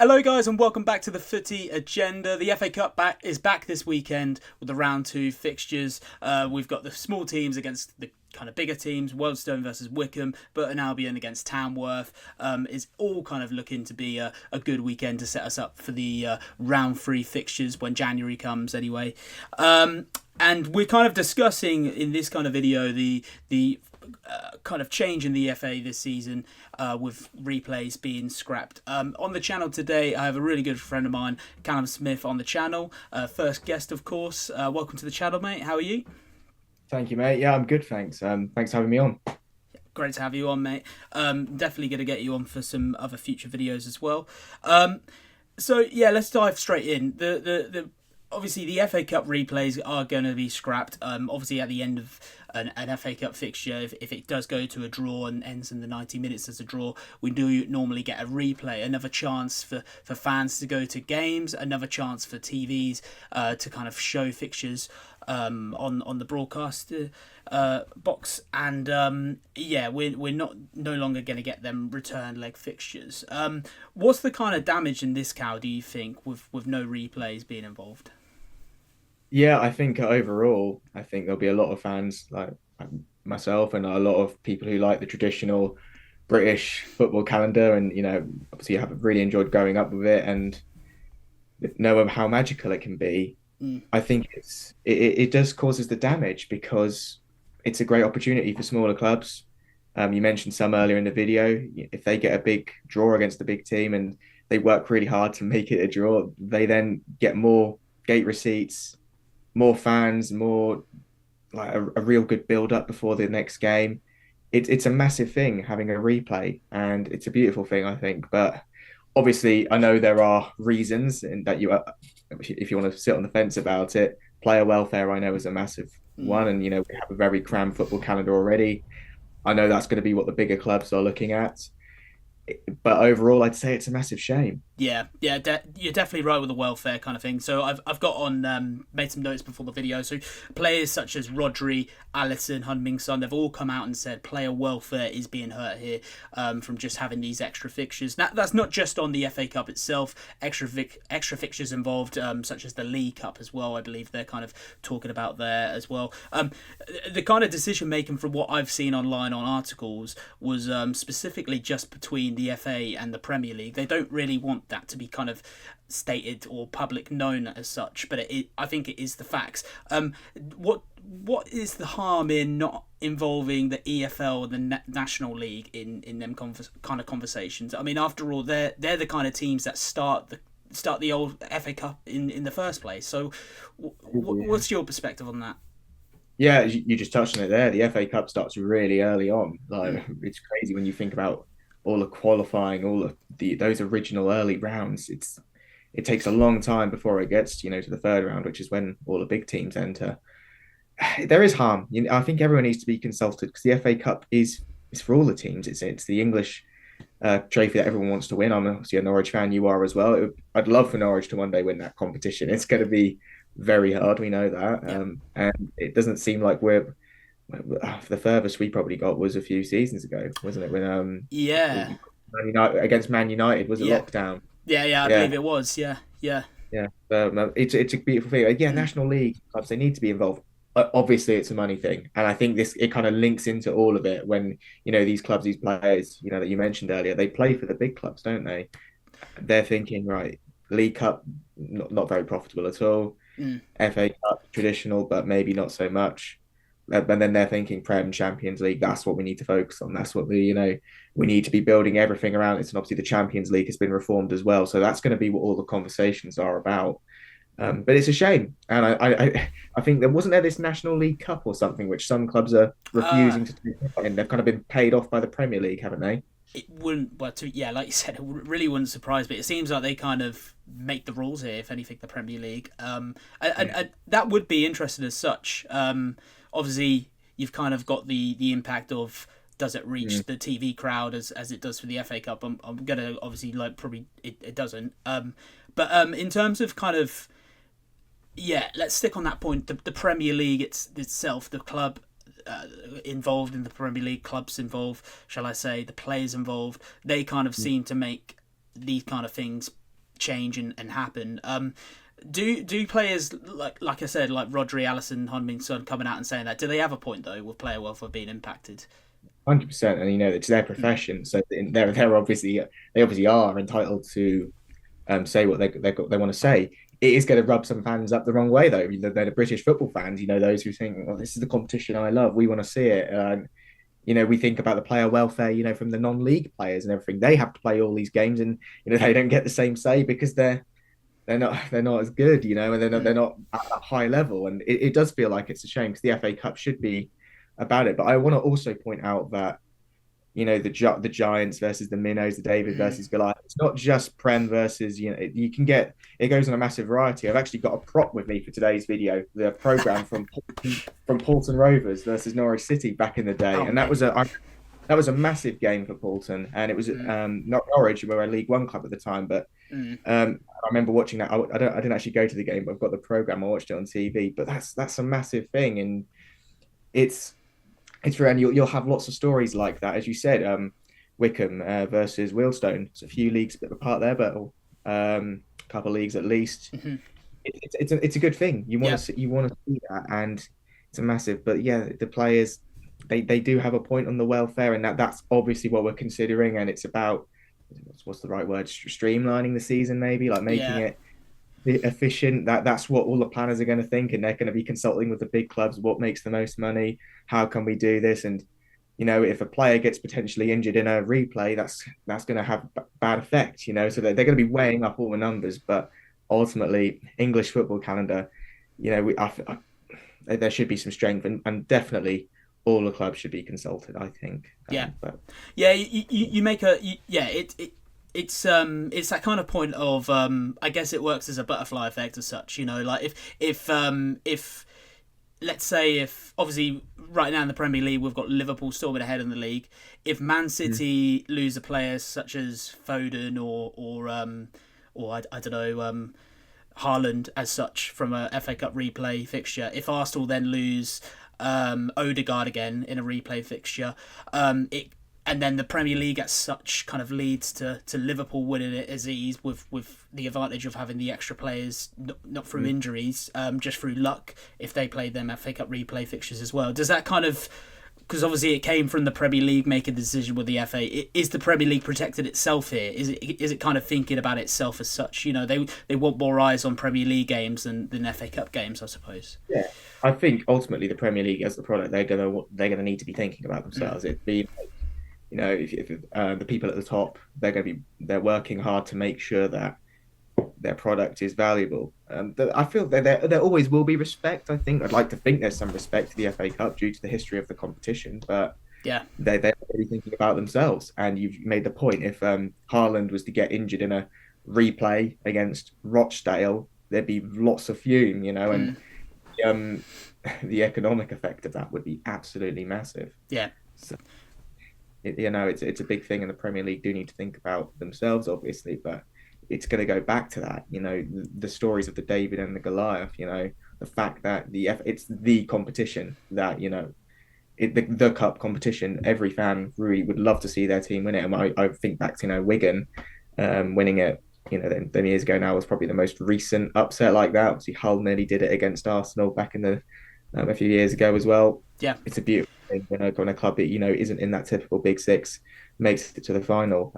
Hello guys and welcome back to the Footie agenda. The FA Cup is back this weekend with the round 2 fixtures. We've got the small teams against the kind of bigger teams, Wealdstone versus Wickham, Burton Albion against Tamworth. Is all kind of looking to be a good weekend to set us up for the round 3 fixtures when January comes anyway. And we're kind of discussing in this kind of video the kind of change in the FA this season with replays being scrapped. On the channel today, I have a really good friend of mine, Callum Smith, on the channel. First guest, of course. Welcome to the channel, mate. How are you? Thank you, mate. Yeah, I'm good, thanks. Thanks for having me on. Great to have you on, mate. Definitely going to get you on for some other future videos as well. So yeah, let's dive straight in. The obviously the FA Cup replays are going to be scrapped. Obviously at the end of an FA Cup fixture, if it does go to a draw and ends in the 90 minutes as a draw, we do normally get a replay, another chance for fans to go to games, another chance for TVs to kind of show fixtures on the broadcast box, and yeah, we're not no longer going to get them return leg fixtures. What's the kind of damage in this, Cal, do you think, with no replays being involved? Yeah, I think overall, I think there'll be a lot of fans like myself and a lot of people who like the traditional British football calendar, and obviously have really enjoyed growing up with it and know of how magical it can be. Mm. I think it does causes the damage because it's a great opportunity for smaller clubs. You mentioned some earlier in the video. If they get a big draw against a big team and they work really hard to make it a draw, they then get more gate receipts, more fans, more like a real good build up before the next game. It's a massive thing having a replay, and it's a beautiful thing, I think. But obviously, I know there are reasons, and that if you want to sit on the fence about it, player welfare, I know, is a massive Mm. one, and we have a very crammed football calendar already. I know that's going to be what the bigger clubs are looking at, but overall, I'd say it's a massive shame. Yeah, you're definitely right with the welfare kind of thing. So I've got on made some notes before the video. So players such as Rodri, Allison, Heung-min Son, they've all come out and said player welfare is being hurt here from just having these extra fixtures. That's not just on the FA Cup itself. Extra fixtures involved, such as the League Cup as well. I believe they're kind of talking about there as well. The kind of decision making from what I've seen online on articles was specifically just between the FA and the Premier League. They don't really want that to be kind of stated or public known as such, but I think it is the facts. What is the harm in not involving the EFL and the National League in them kind of conversations? I mean, after all, they're the kind of teams that start the old FA Cup in the first place. So, Yeah. what's your perspective on that? Yeah, you just touched on it there. The FA Cup starts really early on. Mm. Like, it's crazy when you think about all the qualifying, all of those original early rounds. It takes a long time before it gets, to the third round, which is when all the big teams enter. There is harm. I think everyone needs to be consulted because the FA Cup is for all the teams. It's the English trophy that everyone wants to win. I'm obviously a Norwich fan. You are as well. I'd love for Norwich to one day win that competition. It's going to be very hard. We know that, Yeah. and it doesn't seem like the furthest we probably got was a few seasons ago, wasn't it? When Yeah. Man United, against Man United, was a Yeah. lockdown. Yeah. I Yeah, believe it was. Yeah. Yeah. yeah. It's a beautiful thing. Yeah, Mm. National League clubs, they need to be involved. Obviously, it's a money thing, and I think this it kind of links into all of it when these clubs, these players, that you mentioned earlier, they play for the big clubs, don't they? They're thinking, right, League Cup, not very profitable at all. Mm. FA Cup, traditional, but maybe not so much. And then they're thinking Prem Champions League. That's what we need to focus on. That's what we need to be building everything around. It's and obviously the Champions League has been reformed as well, so that's going to be what all the conversations are about. But it's a shame, and I think there this National League Cup or something which some clubs are Uh, refusing to take part in. They've kind of been paid off by the Premier League, haven't they? it wouldn't, well, yeah, like you said, it really wouldn't surprise me. It seems like they kind of make the rules here, if anything, the Premier League. And that would be interesting as such. Obviously, you've kind of got the impact of does it reach Mm. the TV crowd as it does for the FA Cup? I'm gonna obviously like probably it doesn't. But in terms of kind of yeah, let's stick on that point. The Premier League itself, the club involved in the Premier League, clubs involved, shall I say, the players involved, they kind of seem to make these kind of things change and happen. Do players like I said, like Rodri, Alisson, Heung-min Son coming out and saying that? Do they have a point though with player welfare being impacted? 100%, and it's their profession, so they're obviously they obviously are entitled to say what they want to say. It is going to rub some fans up the wrong way, though. They're the British football fans, those who think, "Well, this is the competition I love. We want to see it." We think about the player welfare, from the non-league players and everything. They have to play all these games, and they don't get the same say because they're not as good, and they're not at that high level. And it does feel like it's a shame because the FA Cup should be about it. But I want to also point out that the Giants versus the Minnows, the David versus Goliath. It's not just Prem versus, you can get, it goes on a massive variety. I've actually got a prop with me for today's video, the program from Paulton Rovers versus Norwich City back in the day. And that was a massive game for Paulton. And it was not Norwich, we were a League One club at the time, but I remember watching that. I didn't actually go to the game, but I've got the program. I watched it on TV. But that's a massive thing, and it's rare, and you'll have lots of stories like that, as you said. Wickham versus Wealdstone. It's a few leagues bit apart there, but a couple of leagues at least. It's a good thing. You want to see that, and it's a massive. But yeah, the players they do have a point on the welfare, and that's obviously what we're considering. And it's about what's the right word? Streamlining the season, maybe, like making it efficient. That's what all the planners are going to think, and they're going to be consulting with the big clubs. What makes the most money? How can we do this? And if a player gets potentially injured in a replay, that's going to have bad effect. So they're going to be weighing up all the numbers. But ultimately, English football calendar, there should be some strength, and definitely all the clubs should be consulted, I think. You make it's that kind of point of I guess it works as a butterfly effect as such. Like if let's say, if obviously right now in the Premier League we've got Liverpool storming ahead in the league. If Man City lose a player such as Foden or I don't know, Haaland as such from a FA Cup replay fixture, if Arsenal then lose Odegaard again in a replay fixture, and then the Premier League as such kind of leads to Liverpool winning it as ease with the advantage of having the extra players, not through injuries, just through luck, if they play them FA Cup replay fixtures as well. Does that kind of, because obviously it came from the Premier League making the decision with the FA, is the Premier League protected itself here? Is it kind of thinking about itself as such? They want more eyes on Premier League games than FA Cup games, I suppose. Yeah, I think ultimately the Premier League as the product, they're gonna need to be thinking about themselves. It'd be, if the people at the top, they're working hard to make sure that their product is valuable. I feel that there always will be respect. I think I'd like to think there's some respect to the FA Cup due to the history of the competition, but they're really thinking about themselves. And you've made the point, if Haaland was to get injured in a replay against Rochdale, there'd be lots of fume, and the economic effect of that would be absolutely massive. So, it's a big thing, and the Premier League do need to think about themselves, obviously, but it's going to go back to that, the stories of the David and the Goliath, the fact that it's the competition that, the cup competition, every fan really would love to see their team win it. And I think back to, Wigan winning it, them years ago now was probably the most recent upset like that. Obviously, Hull nearly did it against Arsenal back in a few years ago as well. Yeah. It's a beautiful thing when a club that, isn't in that typical Big Six makes it to the final.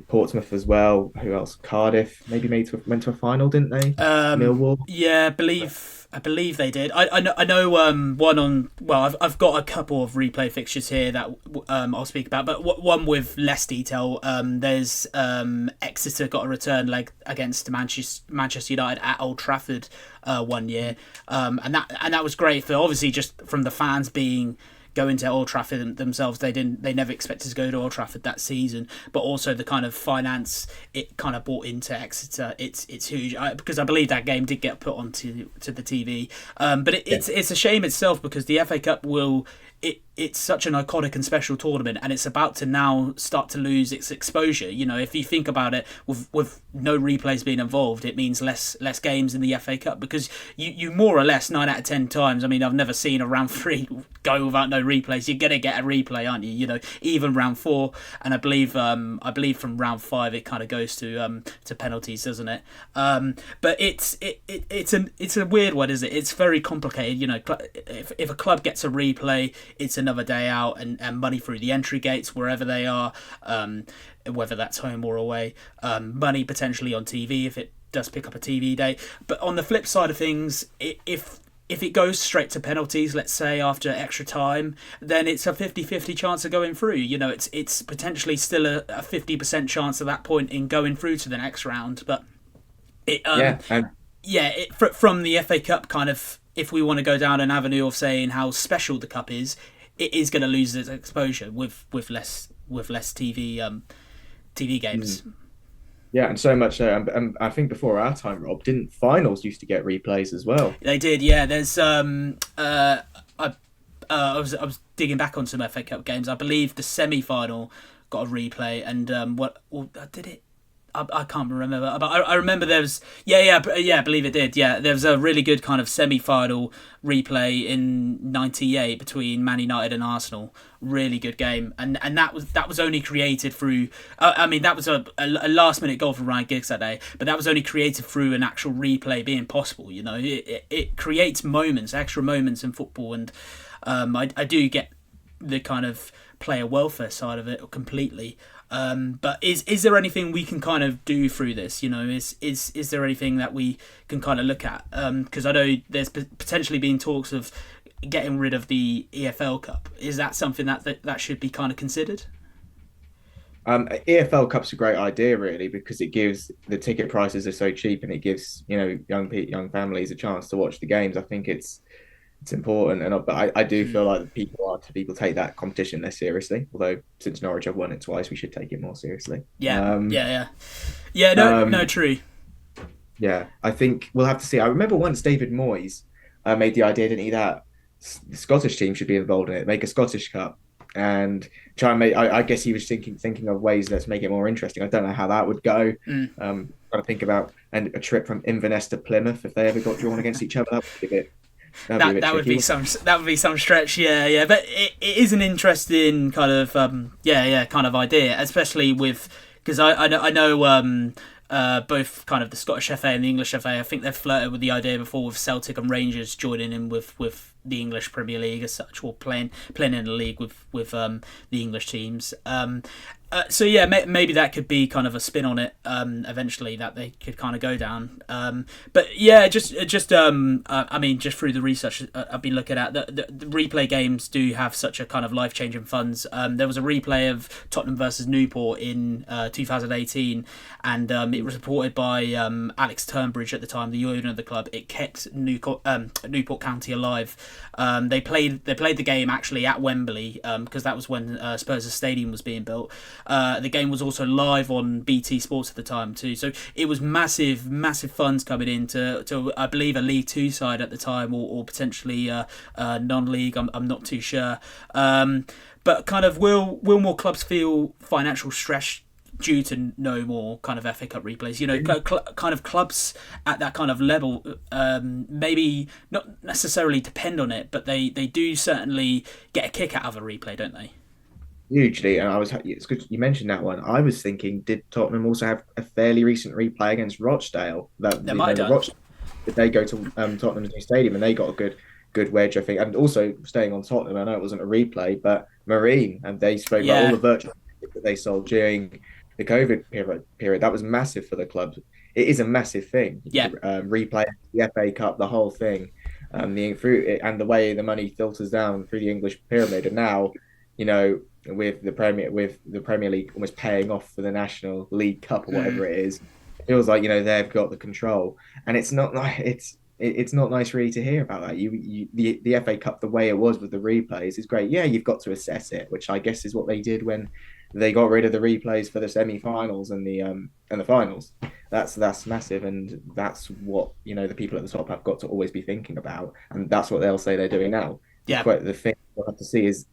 Portsmouth as well. Who else? Cardiff maybe went to a final, didn't they? Millwall. Yeah, I believe they did. I know one on. Well, I've got a couple of replay fixtures here that I'll speak about, but one with less detail. There's Exeter got a return leg against Manchester United at Old Trafford one year, and that was great for, obviously, just from the fans going to Old Trafford themselves. They never expected to go to Old Trafford that season, but also the kind of finance it kind of brought into Exeter. It's huge, because I believe that game did get put onto the TV. But it's a shame itself, because the FA Cup will, it's such an iconic and special tournament, and it's about to now start to lose its exposure. You know, if you think about it, with no replays being involved, it means less games in the FA Cup, because you more or less 9 out of 10 times. I mean, I've never seen a round 3 go without no replays. You're gonna get a replay, aren't you? You know, even round 4, and I believe from round 5 it kind of goes to penalties, doesn't it? But it's a weird one, isn't it? It's very complicated. You know, if a club gets a replay, it's another day out, and money through the entry gates wherever they are, whether that's home or away. Money potentially on TV if it does pick up a TV day. But on the flip side of things, if it goes straight to penalties, let's say after extra time, then it's a 50-50 chance of going through. You know, it's potentially still a 50% chance at that point in going through to the next round. But from the FA Cup, kind of, if we want to go down an avenue of saying how special the cup is, it is going to lose its exposure with less TV games. Yeah, and so much so. And I think before our time, Rob, didn't finals used to get replays as well? They did, yeah. There's I was digging back on some FA Cup games. I believe the semi-final got a replay, and did it? I can't remember, but I remember there was I believe it did. Yeah, there was a really good kind of semi-final replay in '98 between Man United and Arsenal. Really good game, and that was only created through. I mean, that was a last-minute goal from Ryan Giggs that day, but that was only created through an actual replay being possible. You know, it creates moments, extra moments in football, and I do get the kind of player welfare side of it completely. But is there anything we can kind of do through this? You know, is there anything that we can kind of look at? Because I know there's potentially been talks of getting rid of the EFL Cup. Is that something that should be kind of considered? EFL Cup's a great idea, really, because it gives the ticket prices are so cheap, and it gives young families a chance to watch the games. I think it's important, but I do feel like people take that competition less seriously. Although since Norwich have won it twice, we should take it more seriously. Yeah. True. Yeah, I think we'll have to see. I remember once David Moyes made the idea, didn't he, that the Scottish team should be involved in it, make a Scottish Cup, and try and make. I guess he was thinking of ways let's make it more interesting. I don't know how that would go. Trying to think about a trip from Inverness to Plymouth if they ever got drawn against each other. That would be a bit. That would be some stretch, but it is an interesting kind of kind of idea, especially with, because I know both kind of the Scottish FA and the English FA. I think they've flirted with the idea before with Celtic and Rangers joining in with the English Premier League as such, or playing in a league with the English teams. Maybe that could be kind of a spin on it eventually, that they could kind of go down. But yeah, just I mean, just through the research I've been looking at, the replay games do have such a kind of life-changing funds. There was a replay of Tottenham versus Newport in 2018, and it was reported by Alex Turnbridge at the time, the owner of the club. It kept Newport County alive. They played the game actually at Wembley, because that was when Spurs' stadium was being built. The game was also live on BT Sports at the time too, so it was massive funds coming in to I believe a League Two side at the time, or potentially non-league. I'm not too sure, but kind of will more clubs feel financial stress due to no more kind of FA Cup replays? You know, kind of clubs at that kind of level, maybe not necessarily depend on it, but they do certainly get a kick out of a replay, don't they? Hugely, and it's good you mentioned that one. I was thinking, did Tottenham also have a fairly recent replay against Rochdale? They might have. Did they go to Tottenham's new stadium, and they got a good wedge, I think. And also, staying on Tottenham, I know it wasn't a replay, but Marine, and they spoke about all the virtual tickets that they sold during the COVID period. That was massive for the club. It is a massive thing. Yeah. Replay the FA Cup, the whole thing, and the way the money filters down through the English pyramid, and now, you know, with the Premier League almost paying off for the National League Cup or whatever it is, it feels like, you know, they've got the control, and it's not nice really to hear about that. The FA Cup, the way it was with the replays, is great. Yeah, you've got to assess it, which I guess is what they did when they got rid of the replays for the semi-finals and the finals. That's massive, and that's what, you know, the people at the top have got to always be thinking about, and that's what they'll say they're doing now. Yeah. Quite the thing have to see is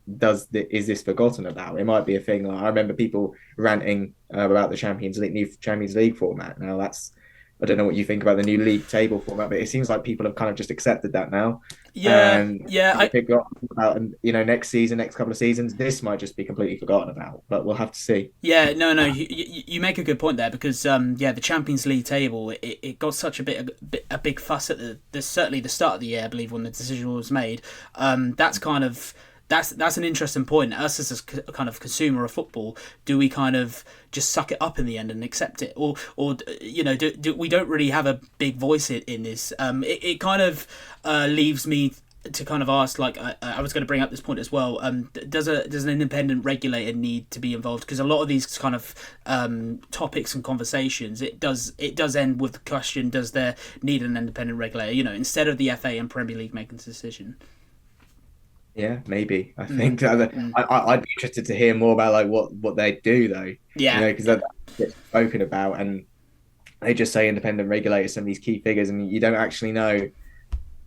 this forgotten about? It might be a thing. Like, I remember people ranting about the new Champions League format. Now that's I don't know what you think about the new league table format, but it seems like people have kind of just accepted that now. Yeah, And yeah, they forgot about, and next season, next couple of seasons, this might just be completely forgotten about. But we'll have to see. yeah. No, no, you make a good point there because yeah, the Champions League table it got such a big fuss at the certainly the start of the year, I believe, when the decision was made. That's kind of that's an interesting point. Us as a kind of consumer of football, do we kind of just suck it up in the end and accept it, or do we don't really have a big voice in this? It kind of leaves me to kind of ask, like I was going to bring up this point as well. Does an independent regulator need to be involved? Because a lot of these kind of topics and conversations, it does end with the question: does there need an independent regulator? Instead of the FA and Premier League making the decision. Yeah, maybe. I think I'd be interested to hear more about like what they do though. Yeah, Because that gets spoken about, and they just say independent regulators, some of these key figures, and you don't actually know.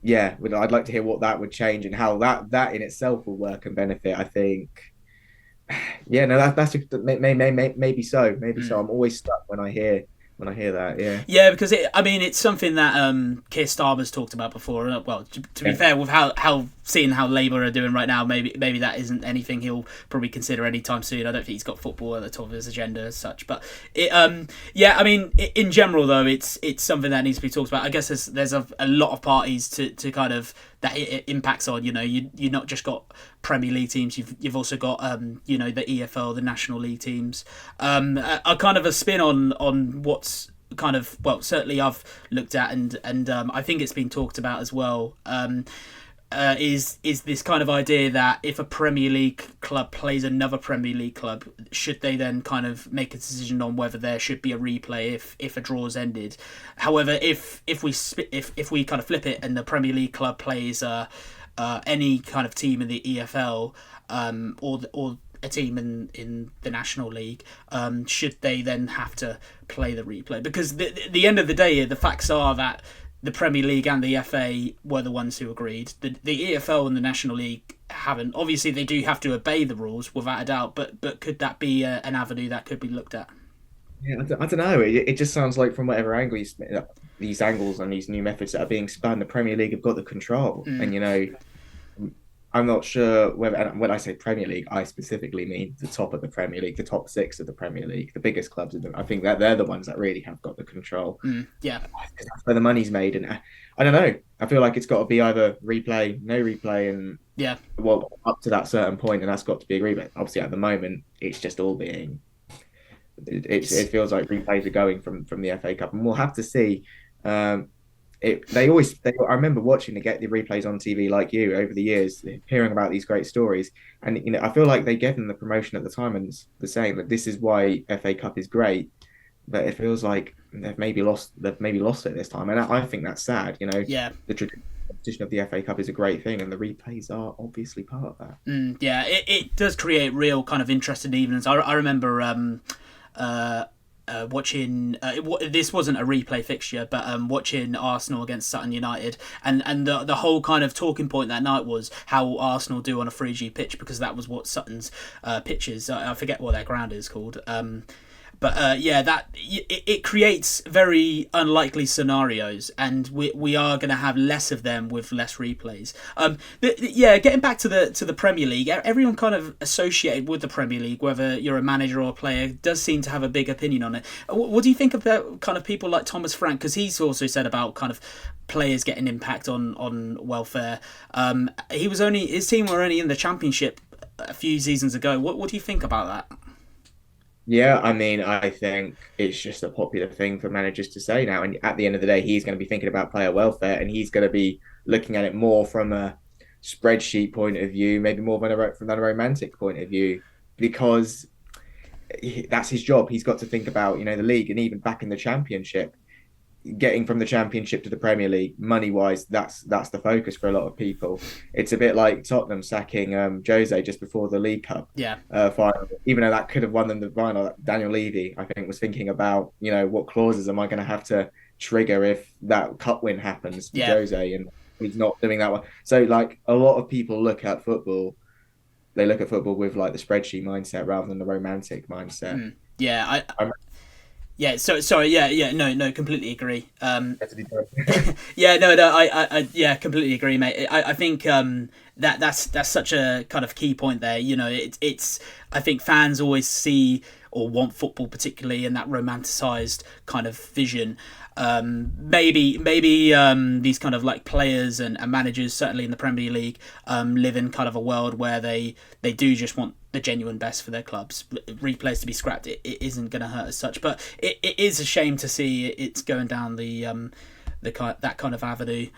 Yeah, I'd like to hear what that would change and how that in itself will work and benefit. I think. Yeah, no, maybe so, maybe so. I'm always stuck when I hear that. Yeah, yeah, because it's something that Keir Starmer's talked about before. Well, to be fair, with how seeing how Labour are doing right now, maybe that isn't anything he'll probably consider anytime soon. I don't think he's got football at the top of his agenda as such. But yeah, in general though, it's something that needs to be talked about. I guess there's a lot of parties to kind of that it impacts on. You not just got Premier League teams. You've also got the EFL, the National League teams. A kind of a spin on what's kind of, well, certainly I've looked at and I think it's been talked about as well. Is this kind of idea that if a Premier League club plays another Premier League club, should they then kind of make a decision on whether there should be a replay if a draw is ended? However, if we kind of flip it and the Premier League club plays any kind of team in the EFL or a team in the National League, should they then have to play the replay? Because the end of the day, the facts are that the Premier League and the FA were the ones who agreed. The EFL and the National League haven't. Obviously, they do have to obey the rules without a doubt. But could that be an avenue that could be looked at? yeah. I don't know. It just sounds like from whatever angle these angles and these new methods that are being spun, the Premier League have got the control, and I'm not sure whether, and when I say Premier League, I specifically mean the top of the Premier League, the top six of the Premier League, the biggest clubs in them. I think that they're the ones that really have got the control. Yeah. Because that's where the money's made. And I don't know. I feel like it's got to be either replay, no replay, and Yeah. well, up to that certain point, and that's got to be agreed. But obviously, at the moment, it's just all being. It feels like replays are going from the FA Cup, and we'll have to see. I remember watching the replays on TV like you over the years, hearing about these great stories, and I feel like they gave them the promotion at the time and the saying that this is why FA Cup is great, but it feels like they've maybe lost it this time, and I think that's sad. Yeah. The tradition of the FA Cup is a great thing, and the replays are obviously part of that. Yeah, it does create real kind of interesting evenings. I remember watching this wasn't a replay fixture, but watching Arsenal against Sutton United, and the whole kind of talking point that night was how Arsenal do on a 3G pitch, because that was what Sutton's pitch is. I forget what their ground is called. But yeah, that it creates very unlikely scenarios, and we are going to have less of them with less replays. Yeah, getting back to the Premier League, everyone kind of associated with the Premier League, whether you're a manager or a player, does seem to have a big opinion on it. What do you think about kind of people like Thomas Frank? Because he's also said about kind of players getting impact on welfare. His team were only in the Championship a few seasons ago. What do you think about that? Yeah, I think it's just a popular thing for managers to say now. And at the end of the day, he's going to be thinking about player welfare, and he's going to be looking at it more from a spreadsheet point of view, maybe more from a romantic point of view, because that's his job. He's got to think about, the league, and even back in the Championship, getting from the Championship to the Premier League, money wise, that's the focus for a lot of people. It's a bit like Tottenham sacking Jose just before the League Cup final, even though that could have won them the final. Daniel Levy, I think, was thinking about what clauses am I going to have to trigger if that cup win happens for Jose, and he's not doing that one. So like a lot of people look at football they look at football with like the spreadsheet mindset rather than the romantic mindset. Yeah, I'm yeah. So sorry. Yeah. No. Completely agree. Anthony Yeah. No. Yeah. Completely agree, mate. I think that's such a kind of key point there. You know, it's. I think fans always see or want football particularly in that romanticized kind of vision. Maybe these kind of like players and managers, certainly in the Premier League, live in kind of a world where they do just want the genuine best for their clubs. Replays to be scrapped, it isn't going to hurt as such, but it is a shame to see it's going down that kind of avenue.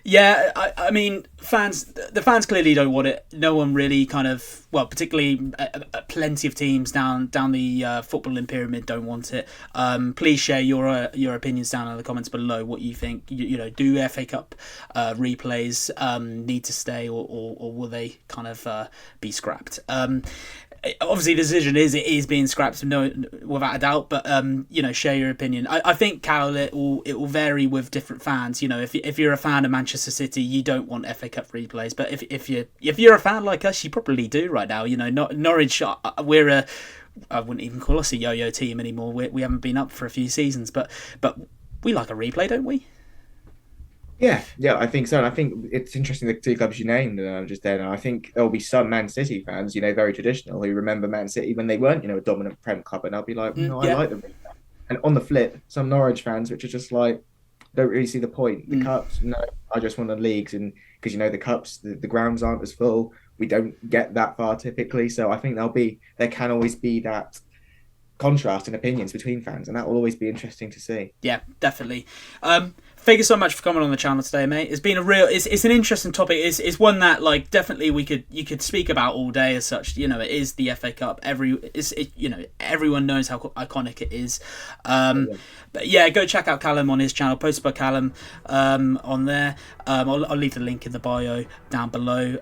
Yeah, I mean, the fans clearly don't want it. No one really kind of, well, particularly plenty of teams down the footballing pyramid don't want it. Please share your opinions down in the comments below. What you think? You know, do FA Cup replays need to stay, or will they kind of be scrapped? Obviously the decision is being scrapped, no, without a doubt, but you know, share your opinion. I think, Carol, it will vary with different fans. You know, if you're a fan of Manchester City, you don't want FA Cup replays, but if you're a fan like us, you probably do right now. You know, Norwich, we're a, I wouldn't even call us a yo-yo team anymore. We haven't been up for a few seasons, but we like a replay, don't we? Yeah, I think so. And I think it's interesting the two clubs you named just then. And I think there'll be some Man City fans, very traditional, who remember Man City when they weren't, a dominant Prem club, and I'll be like, no, I Yeah. like the replay. And on the flip, some Norwich fans, which are just like, don't really see the point. The cups, no, I just want the leagues, and because the cups, the grounds aren't as full. We don't get that far typically, so I think there can always be that contrast in opinions between fans, and that will always be interesting to see. Yeah, definitely. Thank you so much for coming on the channel today, mate. It's been it's an interesting topic. It's one that like definitely you could speak about all day as such. You know, it is the FA Cup. Everyone knows how iconic it is. But yeah, go check out Callum on his channel, posted by Callum on there. I'll leave the link in the bio down below.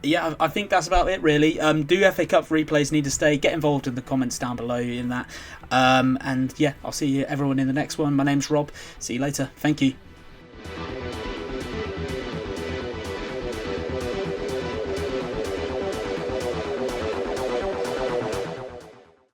Yeah, I think that's about it really. Do FA Cup replays need to stay? Get involved in the comments down below in that. And yeah, I'll see you everyone in the next one. My name's Rob. See you later. Thank you.